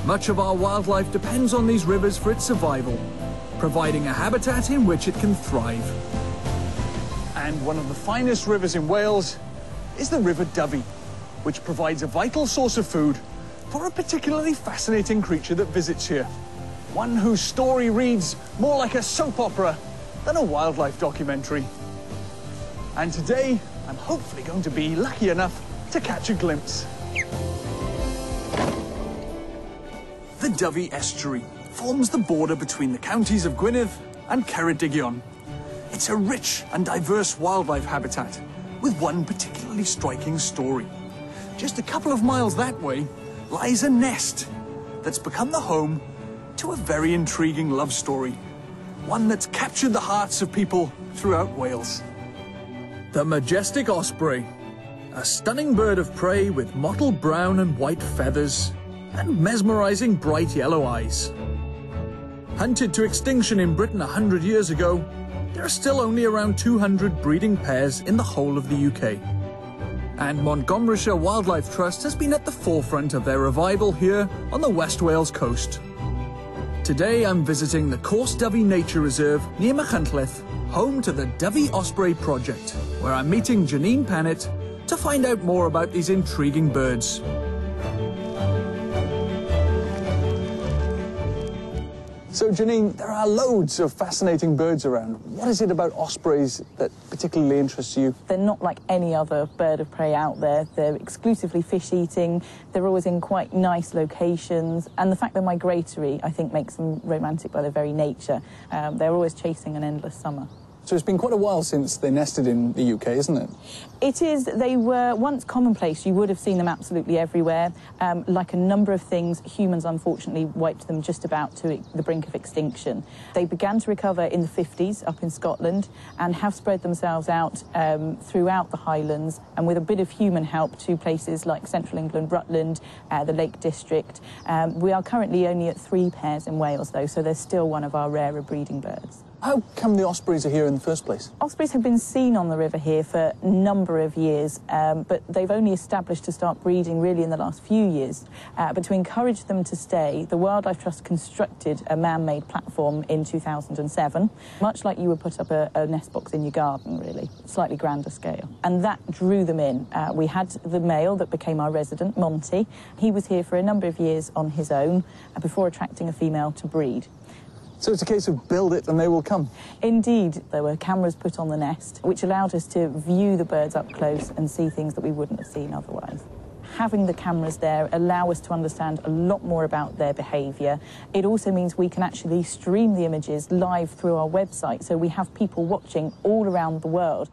Much of our wildlife depends on these rivers for its survival, providing a habitat in which it can thrive. And one of the finest rivers in Wales is the River Dyfi, which provides a vital source of food for a particularly fascinating creature that visits here. One whose story reads more like a soap opera than a wildlife documentary. And today, I'm hopefully going to be lucky enough to catch a glimpse. The Dyfi estuary forms the border between the counties of Gwynedd and Ceredigion. It's a rich and diverse wildlife habitat with one particularly striking story. Just a couple of miles that way lies a nest that's become the home to a very intriguing love story, one that's captured the hearts of people throughout Wales. The majestic osprey, a stunning bird of prey with mottled brown and white feathers and mesmerizing bright yellow eyes. Hunted to extinction in Britain 100 years ago, there are still only around 200 breeding pairs in the whole of the UK. And Montgomeryshire Wildlife Trust has been at the forefront of their revival here on the West Wales coast. Today I'm visiting the Dyfi Nature Reserve near Machynlleth, home to the Dyfi Osprey project, where I'm meeting Janine Pennett to find out more about these intriguing birds. So Janine, there are loads of fascinating birds around. What is it about ospreys that particularly interests you? They're not like any other bird of prey out there. They're exclusively fish-eating. They're always in quite nice locations. And the fact they're migratory, I think, makes them romantic by their very nature. They're always chasing an endless summer. So it's been quite a while since they nested in the UK, isn't it? It is. They were once commonplace. You would have seen them absolutely everywhere. Like a number of things, humans unfortunately wiped them just about to the brink of extinction. They began to recover in the 50s up in Scotland and have spread themselves out throughout the Highlands, and with a bit of human help to places like central England, Rutland, the Lake District. We are currently only at 3 pairs in Wales, though, so they're still one of our rarer breeding birds. How come the ospreys are here in the first place? Ospreys have been seen on the river here for a number of years, but they've only established to start breeding really in the last few years. But to encourage them to stay, the Wildlife Trust constructed a man-made platform in 2007, much like you would put up a nest box in your garden, really, slightly grander scale. And that drew them in. We had the male that became our resident, Monty. He was here for a number of years on his own before attracting a female to breed. So it's a case of build it and they will come? Indeed. There were cameras put on the nest, which allowed us to view the birds up close and see things that we wouldn't have seen otherwise. Having the cameras there allow us to understand a lot more about their behaviour. It also means we can actually stream the images live through our website, so we have people watching all around the world.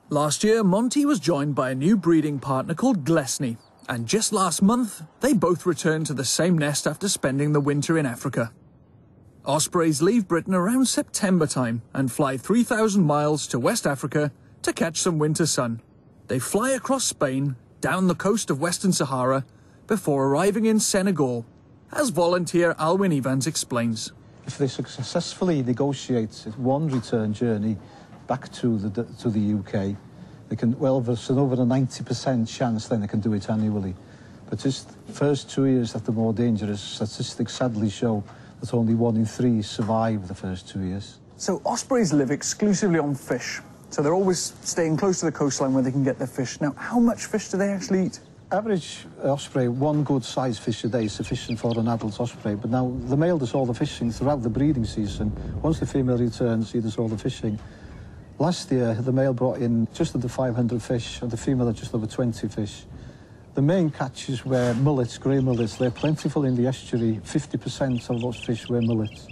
Last year, Monty was joined by a new breeding partner called Glesney, and just last month, they both returned to the same nest after spending the winter in Africa. Ospreys leave Britain around September time and fly 3,000 miles to West Africa to catch some winter sun. They fly across Spain, down the coast of Western Sahara, before arriving in Senegal, as volunteer Alwyn Evans explains. If they successfully negotiate one return journey back to the UK, they can, well, there's an over a 90% chance then they can do it annually. But just the first 2 years that the more dangerous, statistics sadly show that only 1 in 3 survive the first 2 years. So ospreys live exclusively on fish, so they're always staying close to the coastline where they can get their fish. Now, how much fish do they actually eat? Average osprey, 1 good-sized fish a day is sufficient for an adult osprey, but now the male does all the fishing throughout the breeding season. Once the female returns, he does all the fishing. Last year, the male brought in just under 500 fish, and the female had just over 20 fish. The main catches were mullets, grey mullets. They're plentiful in the estuary. 50% of those fish were mullets.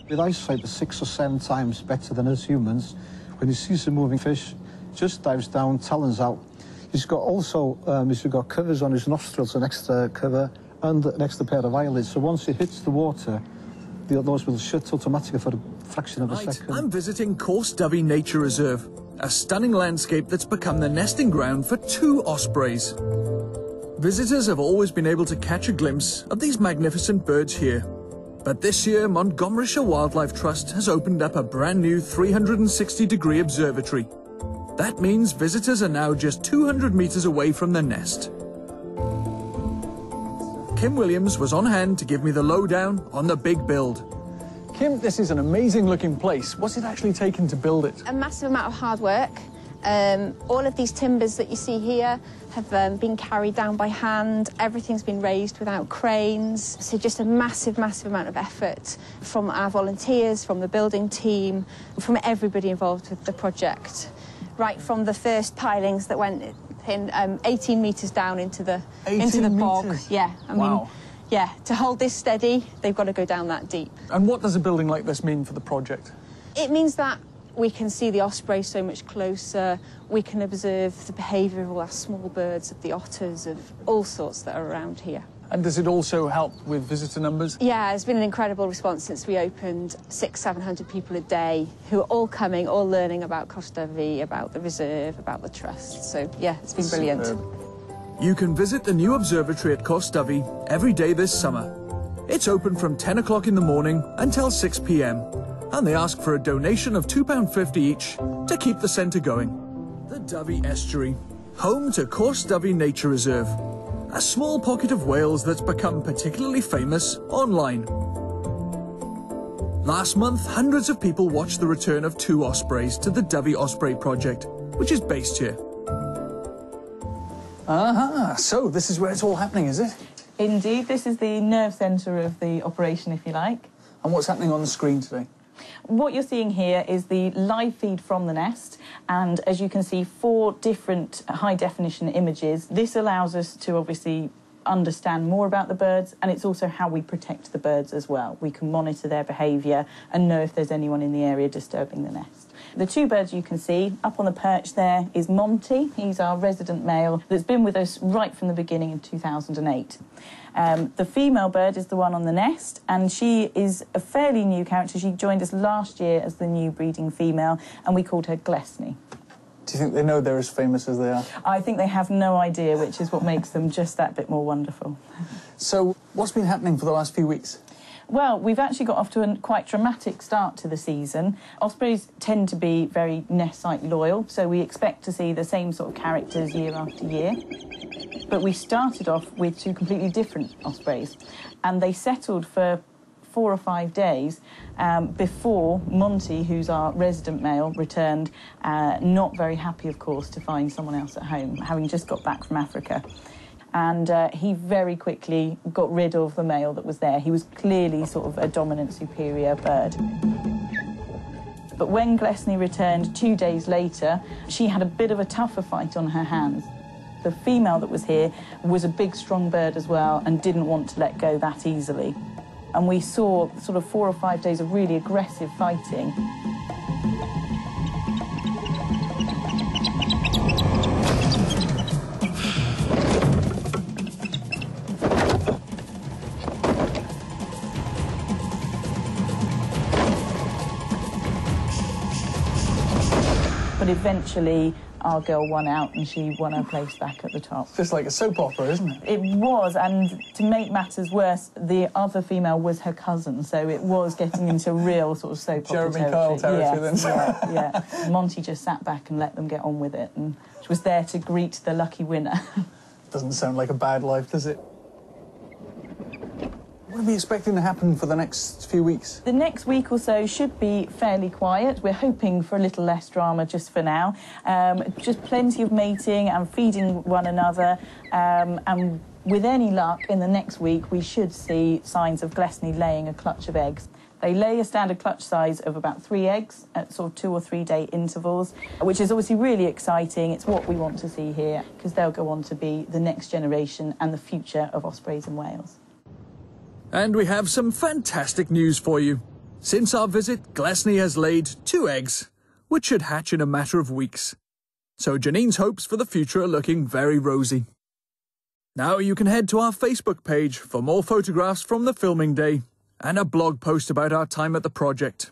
With eyesight, they're 6 or 7 times better than us humans. When he sees a moving fish, just dives down, talons out. He's got also, he's got covers on his nostrils, an extra cover, and an extra pair of eyelids. So once he hits the water, those will shut automatically for a fraction of a second. I'm visiting Dyfi Nature Reserve, a stunning landscape that's become the nesting ground for 2 ospreys. Visitors have always been able to catch a glimpse of these magnificent birds here. But this year, Montgomeryshire Wildlife Trust has opened up a brand new 360-degree observatory. That means visitors are now just 200 metres away from the nest. Kim Williams was on hand to give me the lowdown on the big build. Kim, this is an amazing looking place. What's it actually taken to build it? A massive amount of hard work. All of these timbers that you see here have been carried down by hand. Everything's been raised without cranes. So just a massive, massive amount of effort from our volunteers, from the building team, from everybody involved with the project. Right from the first pilings that went in 18 metres down into the bog. Yeah, I mean, yeah, to hold this steady, they've got to go down that deep. And what does a building like this mean for the project? It means that we can see the osprey so much closer. We can observe the behaviour of all our small birds, of the otters, of all sorts that are around here. And does it also help with visitor numbers? Yeah, it's been an incredible response since we opened. 600-700 people a day who are all coming, all learning about Cwrs Dyfi, about the reserve, about the trust. So, yeah, it's been brilliant. You can visit the new observatory at Cwrs Dyfi every day this summer. It's open from 10 o'clock in the morning until 6 p.m. and they ask for a donation of £2.50 each to keep the centre going. The Dyfi Estuary, home to Cwrs Dyfi Nature Reserve, a small pocket of Wales that's become particularly famous online. Last month, hundreds of people watched the return of 2 ospreys to the Dyfi Osprey project, which is based here. So this is where it's all happening, is it? Indeed, this is the nerve centre of the operation, if you like. And what's happening on the screen today? What you're seeing here is the live feed from the nest, and as you can see, 4 different high-definition images. This allows us to obviously understand more about the birds, and it's also how we protect the birds as well. We can monitor their behaviour and know if there's anyone in the area disturbing the nest. The 2 birds you can see up on the perch there is Monty. He's our resident male that's been with us right from the beginning in 2008. The female bird is the one on the nest, and she is a fairly new character. She joined us last year as the new breeding female, and we called her Glesney. Do you think they know they're as famous as they are? I think they have no idea, which is what makes them just that bit more wonderful. So what's been happening for the last few weeks? Well, we've actually got off to a quite dramatic start to the season. Ospreys tend to be very nest site loyal, so we expect to see the same sort of characters year after year. But we started off with 2 completely different ospreys, and they settled for 4 or 5 days before Monty, who's our resident male, returned, not very happy, of course, to find someone else at home, having just got back from Africa. And he very quickly got rid of the male that was there. He was clearly sort of a dominant, superior bird. But when Glesney returned 2 days later, she had a bit of a tougher fight on her hands. The female that was here was a big, strong bird as well and didn't want to let go that easily. And we saw sort of 4 or 5 days of really aggressive fighting. But eventually, our girl won out and she won her place back at the top. Just like a soap opera, isn't it? It was, and to make matters worse, the other female was her cousin, so it was getting into real sort of soap opera Jeremy Kyle territory then. Yeah. Monty just sat back and let them get on with it, and she was there to greet the lucky winner. Doesn't sound like a bad life, does it? What are we expecting to happen for the next few weeks? The next week or so should be fairly quiet. We're hoping for a little less drama just for now. Just plenty of mating and feeding one another. And with any luck, in the next week, we should see signs of Glesney laying a clutch of eggs. They lay a standard clutch size of about 3 eggs at sort of 2 or 3 day intervals, which is obviously really exciting. It's what we want to see here, because they'll go on to be the next generation and the future of ospreys in Wales. And we have some fantastic news for you. Since our visit, Glesney has laid 2 eggs, which should hatch in a matter of weeks. So Janine's hopes for the future are looking very rosy. Now you can head to our Facebook page for more photographs from the filming day and a blog post about our time at the project.